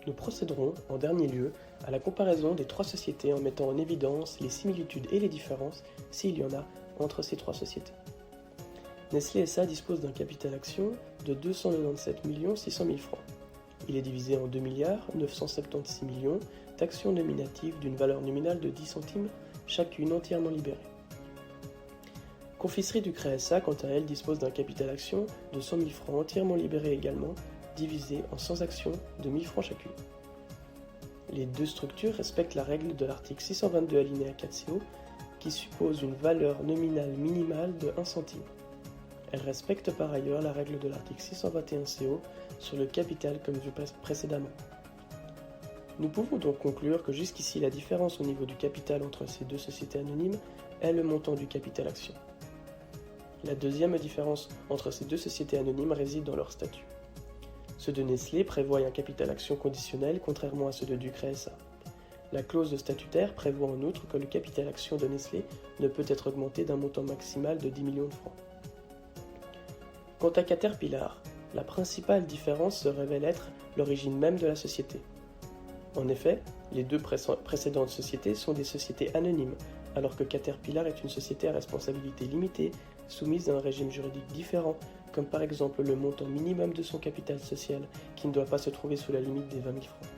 Nous procéderons, en dernier lieu, à la comparaison des trois sociétés en mettant en évidence les similitudes et les différences, s'il y en a, entre ces trois sociétés. Nestlé SA dispose d'un capital action de 297 600 000 francs. Il est divisé en 2 976 millions d'actions nominatives d'une valeur nominale de 10 centimes, chacune entièrement libérée. Confiserie du Cré SA, quant à elle, dispose d'un capital action de 100 000 francs entièrement libéré également, divisé en 100 actions de 1000 francs chacune. Les deux structures respectent la règle de l'article 622 alinéa 4 CO qui suppose une valeur nominale minimale de 1 centime. Elles respectent par ailleurs la règle de l'article 621 CO sur le capital comme vu précédemment. Nous pouvons donc conclure que jusqu'ici la différence au niveau du capital entre ces deux sociétés anonymes est le montant du capital action. La deuxième différence entre ces deux sociétés anonymes réside dans leur statut. Ceux de Nestlé prévoient un capital action conditionnel contrairement à ceux de Ducré SA. La clause de statutaire prévoit en outre que le capital action de Nestlé ne peut être augmenté d'un montant maximal de 10 millions de francs. Quant à Caterpillar, la principale différence se révèle être l'origine même de la société. En effet, les deux précédentes sociétés sont des sociétés anonymes, alors que Caterpillar est une société à responsabilité limitée, soumise à un régime juridique différent, comme par exemple le montant minimum de son capital social, qui ne doit pas se trouver sous la limite des 20 000 francs.